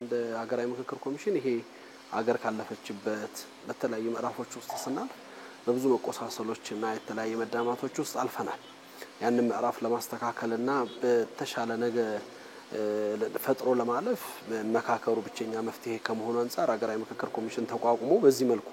እንደ ሀገራዊ ምክክር ኮሚሽን ይሄ ሀገር ካለፈችበት በተለያዩ ምዕራፎች ውስጥ ተሰናል በብዙ መቆሳሰሎችና የተለያየ መዳማቶች ውስጥ አልፈናል። ያንን ምዕራፍ ለማስተካከልና በተሻለ ነገ ፈጥሮ ለማለፍ መካከሩ ብቸኛ መፍትሄ ከመሆኑ አንፃር ሀገራዊ ምክክር ኮሚሽን ተቋቁሞ በዚህ መልኩ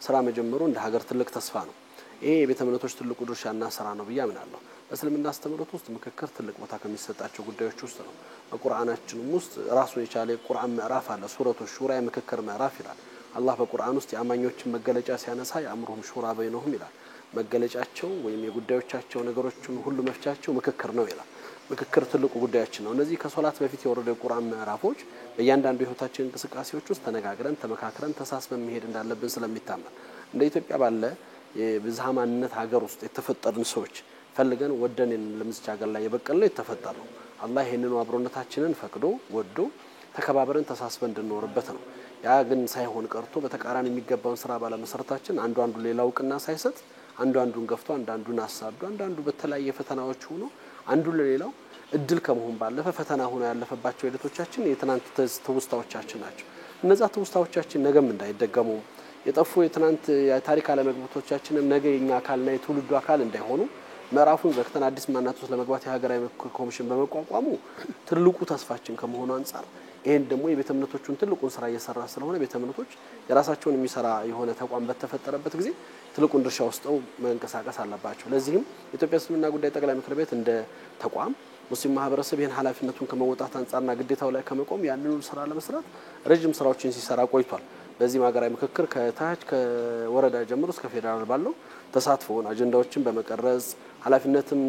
ስራ መጀመሩ እንደ ሀገር ትልቅ ተስፋ ነው። ይሄ የቤተ እምነቶች ትልቁ ድርሻና ስራ ነው ብዬ አምናለሁ። በእስልምና አስተምህሮት ውስጥ ምክክር ትልቅ ቦታ ከሚሰጣቸው ጉዳዮች ውስጥ ነው። በቁርአናችንም ውስጥ ራሱን የቻለ የቁርአን ምዕራፍ አለ። ሱረቱ ሹራ የምክክር ምዕራፍ ይላል። አላህ በቁርአን ውስጥ የአማኞችን መገለጫ ሲያነሳ የአምሩሁም ሹራ በይነሁም ይላል። መገለጫቸው ወይም የጉዳዮቻቸው ነገሮችን ሁሉ መፍቻቸው ምክክር ነው ይላል። ምክክር ትልቁ ጉዳያችን ነው። እነዚህ ከሶላት በፊት የወረደ የቁርአን ምዕራፎች በእያንዳንዱ የህይወታችን እንቅስቃሴዎች ውስጥ ተነጋግረን ተመካክረን ተሳስበን መሄድ እንዳለብን ስለሚታመን እንደ ኢትዮጵያ ባለ የብዝሃ ማንነት ሀገር ውስጥ የተፈጠርን ሰዎች ፈልገን ወደን ለምስቻ ሀገር ላይ የበቀልነው የተፈጠረው አላህ ይሄንን አብሮነታችንን ፈቅዶ ወዶ ተከባብረን ተሳስበን እንድንኖርበት ነው። ያ ግን ሳይሆን ቀርቶ በተቃራኒ የሚገባውን ስራ ባለመሰረታችን አንዱ ሌላውቅና ሳይሰጥ አንዱን ገፍቶ አንዱን አሳዶ አንዱ በተለያየ ፈተናዎች ሆኖ አንዱ ለሌላው እድል ከመሆን ባለፈ ፈተና ሆኖ ያለፈባቸው ሂደቶቻችን የትናንት ትውስታዎቻችን ናቸው። እነዛ ትውስታዎቻችን ነገም እንዳይደገሙ የጠፉ የትናንት የታሪክ አለመግባባቶቻችንን ነገ የኛ አካልና የትውልዱ አካል እንዳይሆኑ ምዕራፉን ዘግተን አዲስ ማንነት ውስጥ ለመግባት የሀገራዊ ምክክር ኮሚሽን በመቋቋሙ ትልቁ ተስፋችን ከመሆኑ አንፃር ይሄን ደግሞ የቤተ እምነቶቹን ትልቁን ስራ እየሰራ ስለሆነ ቤተ እምነቶች የራሳቸውን የሚሰራ የሆነ ተቋም በተፈጠረበት ጊዜ ትልቁን ድርሻ ወስደው መንቀሳቀስ አለባቸው። ለዚህም የኢትዮጵያ እስልምና ጉዳይ ጠቅላይ ምክር ቤት እንደ ተቋም ሙስሊም ማህበረሰብ ይሄን ኃላፊነቱን ከመወጣት አንፃርና ግዴታው ላይ ከመቆም ያንኑ ስራ ለመስራት ረጅም ስራዎችን ሲሰራ ቆይቷል። በዚህ ሀገራዊ ምክክር ከታች ከወረዳ ጀምሮ እስከ ፌደራል ባለው ተሳትፎን አጀንዳዎችን በመቀረጽ ኃላፊነትን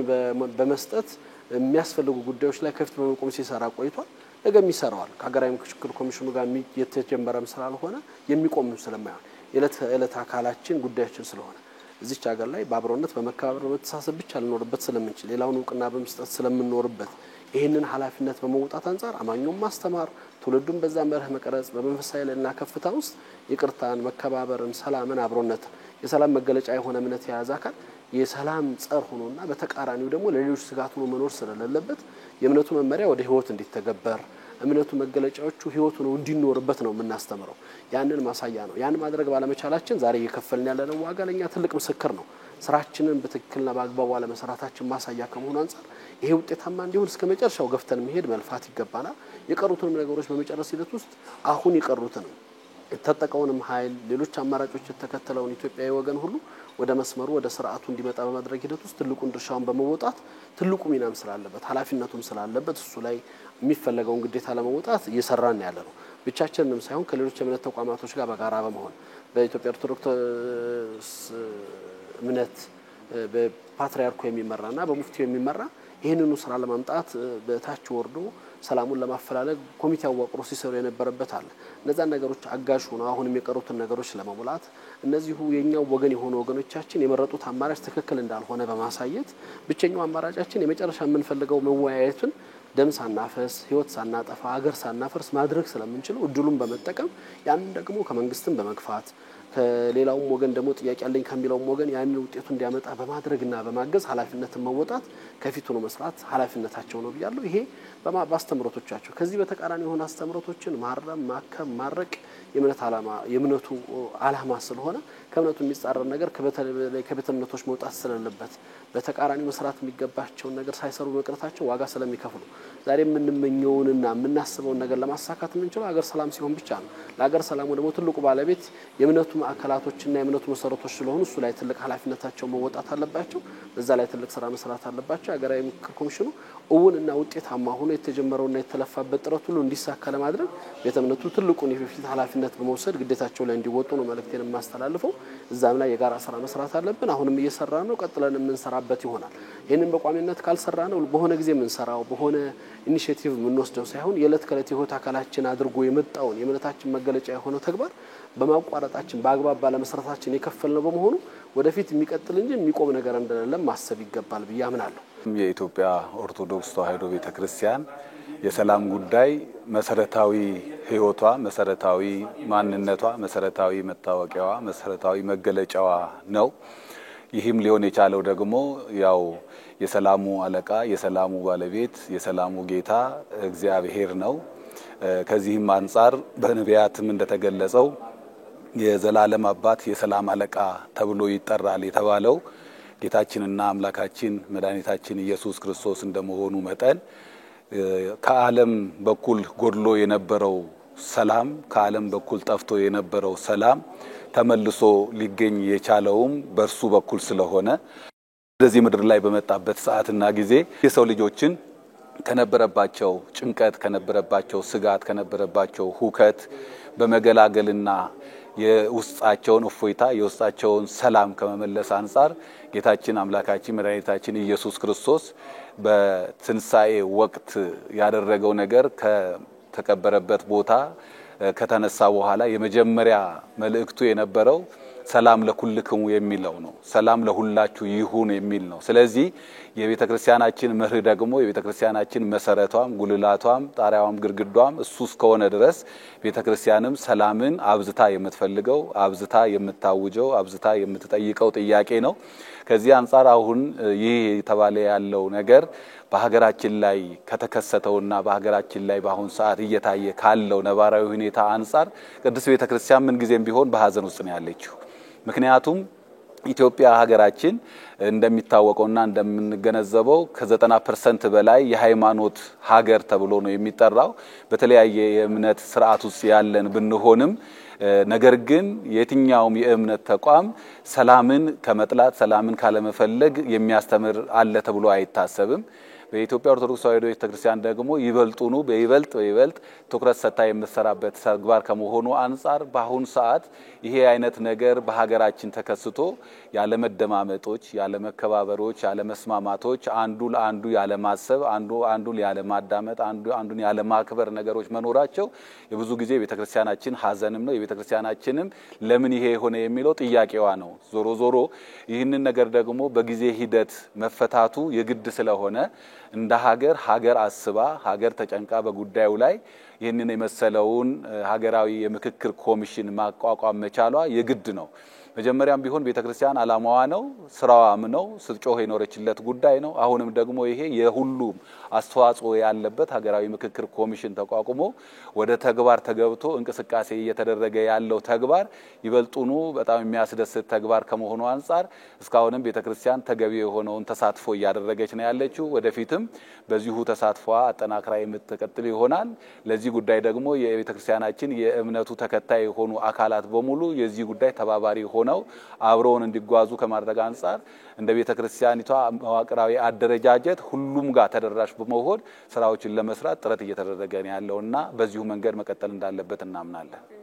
በመስጠት የሚያስፈልጉ ጉዳዮች ላይ ከፍት በመቆም ሲሰራ ቆይቷል። ነገም ይሰራዋል። ከሀገራዊ ምክክር ኮሚሽኑ ጋር የተጀመረም ስላልሆነ የሚቆም ስለማይሆን የዕለት አካላችን ጉዳያችን ስለሆነ እዚች ሀገር ላይ በአብሮነት በመከባበር በመተሳሰብ ብቻ ልኖርበት ስለምንችል ሌላውን እውቅና በመስጠት ስለምንኖርበት ይሄንን ኃላፊነት በመውጣት አንፃር አማኙን ማስተማር ትውልዱን በዛ መርህ መቀረጽ በመንፈሳዊ ለና ከፍታ ውስጥ ይቅርታን መከባበርን ሰላምን አብሮነትን የሰላም መገለጫ የሆነ እምነት የያዘ አካል የሰላም ጸር ሆኖና በተቃራኒው ደግሞ ለሌሎች ስጋት ሆኖ መኖር ስለሌለበት የእምነቱ መመሪያ ወደ ህይወት እንዲተገበር እምነቱ መገለጫዎቹ ህይወቱ ነው እንዲኖርበት ነው የምናስተምረው። ያንን ማሳያ ነው። ያን ማድረግ ባለመቻላችን ዛሬ እየከፈልን ያለነው ዋጋ ለኛ ትልቅ ምስክር ነው። ስራችንን በትክክልና በአግባቡ አለመስራታችን ማሳያ ከመሆኑ አንፃር ይሄ ውጤታማ እንዲሆን እስከመጨረሻው ገፍተን መሄድ መልፋት ይገባናል። የቀሩትን ነገሮች በመጨረስ ሂደት ውስጥ አሁን የቀሩትን ተጠቀውንም ኃይል ሌሎች አማራጮች የተከተለውን ኢትዮጵያዊ ወገን ሁሉ ወደ መስመሩ ወደ ስርዓቱ እንዲመጣ በማድረግ ሂደት ውስጥ ትልቁን ድርሻውን በመወጣት ትልቁ ሚናም ስላለበት ኃላፊነቱም ስላለበት እሱ ላይ የሚፈልገውን ግዴታ ለመወጣት እየሰራን ያለነው ብቻችንንም ሳይሆን ከሌሎች የእምነት ተቋማቶች ጋር በጋራ በመሆን በኢትዮጵያ ኦርቶዶክስ እምነት በፓትሪያርኩ የሚመራና በሙፍቲው የሚመራ ይሄንኑ ስራ ለማምጣት በታች ወርዶ ሰላሙን ለማፈላለግ ኮሚቴ አዋቅሮ ሲሰሩ የነበረበት አለ። እነዛ ነገሮች አጋዥ ሆነው አሁንም የቀሩትን ነገሮች ለመሙላት እነዚሁ የኛው ወገን የሆኑ ወገኖቻችን የመረጡት አማራጭ ትክክል እንዳልሆነ በማሳየት ብቸኛው አማራጫችን የመጨረሻ የምንፈልገው መወያየቱን ደም ሳናፈስ ህይወት ሳናጠፋ ሀገር ሳናፈርስ ማድረግ ስለምንችል እድሉን በመጠቀም ያን ደግሞ ከመንግስትም በመግፋት ከሌላው ወገን ደግሞ ጥያቄ ያለኝ ከሚለው ወገን ያን ውጤቱ እንዲያመጣ በማድረግና በማገዝ ኃላፊነትን መወጣት ከፊቱ ነው መስራት ኃላፊነታቸው ነው ብያለሁ። ይሄ በማስተምሮቶቻቸው ከዚህ በተቃራኒ የሆነ አስተምሮቶችን ማረም ማከም ማረቅ የእምነቱ ዓላማ ስለሆነ ከእምነቱ የሚጻረር ነገር ከቤተ እምነቶች መውጣት ስለሌለበት በተቃራኒ መስራት የሚገባቸው ነገር ሳይሰሩ መቅረታቸው ዋጋ ስለሚከፍሉ ዛሬ የምንመኘውንና የምናስበውን ነገር ለማሳካት የምንችለው ሀገር ሰላም ሲሆን ብቻ ነው። ለሀገር ሰላሙ ደግሞ ትልቁ ባለቤት የእምነቱ ማዕከላቶችና የእምነቱ መሰረቶች ስለሆኑ እሱ ላይ ትልቅ ኃላፊነታቸው መወጣት አለባቸው። በዛ ላይ ትልቅ ስራ መስራት አለባቸው። ሀገራዊ ምክክር ኮሚሽኑ እውንና ውጤታማ ሆኖ የተጀመረውና የተለፋበት ጥረት ሁሉ እንዲሳካ ለማድረግ ቤተ እምነቱ ትልቁን የፊት ኃላፊነት በመውሰድ ግዴታቸው ላይ እንዲወጡ ነው መልእክቴን የማስተላልፈው። እዛም ላይ የጋራ ስራ መስራት አለብን። አሁንም እየሰራን ነው፣ ቀጥለን የምንሰራበት ይሆናል። ይሄንን በቋሚነት ካልሰራነው በሆነ ጊዜ የምንሰራው በሆነ ኢኒሺዬቲቭ የምንወስደው ሳይሆን የዕለት ከዕለት ህይወት አካላችን አድርጎ የመጣውን የእምነታችን መገለጫ የሆነው ተግባር በማቋረጣችን በአግባብ ባለመስራታችን የከፈልነው በመሆኑ ወደፊት የሚቀጥል እንጂ የሚቆም ነገር እንደሌለ ማሰብ ይገባል ብዬ አምናለሁ። የኢትዮጵያ ኦርቶዶክስ ተዋሕዶ ቤተክርስቲያን የሰላም ጉዳይ መሰረታዊ ህይወቷ መሰረታዊ ማንነቷ መሰረታዊ መታወቂያዋ መሰረታዊ መገለጫዋ ነው። ይህም ሊሆን የቻለው ደግሞ ያው የሰላሙ አለቃ የሰላሙ ባለቤት የሰላሙ ጌታ እግዚአብሔር ነው። ከዚህም አንፃር በነቢያትም እንደተገለጸው የዘላለም አባት የሰላም አለቃ ተብሎ ይጠራል የተባለው ጌታችንና አምላካችን መድኃኒታችን ኢየሱስ ክርስቶስ እንደመሆኑ መጠን ከዓለም በኩል ጎድሎ የነበረው ሰላም ከዓለም በኩል ጠፍቶ የነበረው ሰላም ተመልሶ ሊገኝ የቻለውም በርሱ በኩል ስለሆነ በዚህ ምድር ላይ በመጣበት ሰዓትና ጊዜ የሰው ልጆችን ከነበረባቸው ጭንቀት ከነበረባቸው ስጋት ከነበረባቸው ሁከት በመገላገልና የውስጣቸውን እፎይታ የውስጣቸውን ሰላም ከመመለስ አንፃር ጌታችን አምላካችን መድኃኒታችን ኢየሱስ ክርስቶስ በትንሳኤ ወቅት ያደረገው ነገር ከተቀበረበት ቦታ ከተነሳ በኋላ የመጀመሪያ መልእክቱ የነበረው ሰላም ለኩልክሙ የሚለው ነው። ሰላም ለሁላችሁ ይሁን የሚል ነው። ስለዚህ የቤተክርስቲያናችን መርህ ደግሞ የቤተክርስቲያናችን መሰረቷም ጉልላቷም ጣሪያዋም ግርግዷም እሱ እስከሆነ ድረስ ቤተክርስቲያንም ሰላምን አብዝታ የምትፈልገው አብዝታ የምታውጀው አብዝታ የምትጠይቀው ጥያቄ ነው። ከዚህ አንፃር አሁን ይህ የተባለ ያለው ነገር በሀገራችን ላይ ከተከሰተውና በሀገራችን ላይ በአሁን ሰዓት እየታየ ካለው ነባራዊ ሁኔታ አንፃር ቅድስት ቤተክርስቲያን ምን ጊዜም ቢሆን በሐዘን ውስጥ ነው ያለችው። ምክንያቱም ኢትዮጵያ ሀገራችን እንደሚታወቀውና እንደምንገነዘበው ከ90% በላይ የሃይማኖት ሀገር ተብሎ ነው የሚጠራው። በተለያየ የእምነት ስርዓት ውስጥ ያለን ብንሆንም ነገር ግን የትኛውም የእምነት ተቋም ሰላምን ከመጥላት ሰላምን ካለመፈለግ የሚያስተምር አለ ተብሎ አይታሰብም። በኢትዮጵያ ኦርቶዶክስ ተዋሕዶ ቤተክርስቲያን ደግሞ ይበልጡኑ በይበልጥ ትኩረት ሰጥታ የምትሰራበት ተግባር ከመሆኑ አንፃር በአሁን ሰዓት ይሄ አይነት ነገር በሀገራችን ተከስቶ ያለ መደማመጦች ያለ መከባበሮች ያለ መስማማቶች አንዱ ለአንዱ ያለ ማሰብ አንዱ ያለ ማዳመጥ አንዱን ያለ ማክበር ነገሮች መኖራቸው የብዙ ጊዜ ቤተክርስቲያናችን ሐዘንም ነው። የቤተክርስቲያናችንም ለምን ይሄ ሆነ የሚለው ጥያቄዋ ነው። ዞሮ ይህንን ነገር ደግሞ በጊዜ ሂደት መፈታቱ የግድ ስለሆነ እንደ ሀገር አስባ ሀገር ተጨንቃ በጉዳዩ ላይ ይህንን የመሰለውን ሀገራዊ የምክክር ኮሚሽን ማቋቋም መቻሏ የግድ ነው። መጀመሪያም ቢሆን ቤተክርስቲያን አላማዋ ነው ስራዋም ነው ስትጮህ የኖረችለት ጉዳይ ነው። አሁንም ደግሞ ይሄ የሁሉም አስተዋጽኦ ያለበት ሀገራዊ ምክክር ኮሚሽን ተቋቁሞ ወደ ተግባር ተገብቶ እንቅስቃሴ እየተደረገ ያለው ተግባር ይበልጡኑ በጣም የሚያስደስት ተግባር ከመሆኑ አንፃር እስካሁንም ቤተክርስቲያን ተገቢ የሆነውን ተሳትፎ እያደረገች ነው ያለችው። ወደፊትም በዚሁ ተሳትፎ አጠናክራ የምትቀጥል ይሆናል። ለዚህ ጉዳይ ደግሞ የቤተክርስቲያናችን የእምነቱ ተከታይ የሆኑ አካላት በሙሉ የዚህ ጉዳይ ተባባሪ ሆነው አብረውን እንዲጓዙ ከማድረግ አንፃር እንደ ቤተክርስቲያኒቷ መዋቅራዊ አደረጃጀት ሁሉም ጋር ተደራሽ በመሆን ስራዎችን ለመስራት ጥረት እየተደረገ ነው ያለውና በዚሁ መንገድ መቀጠል እንዳለበት እናምናለን።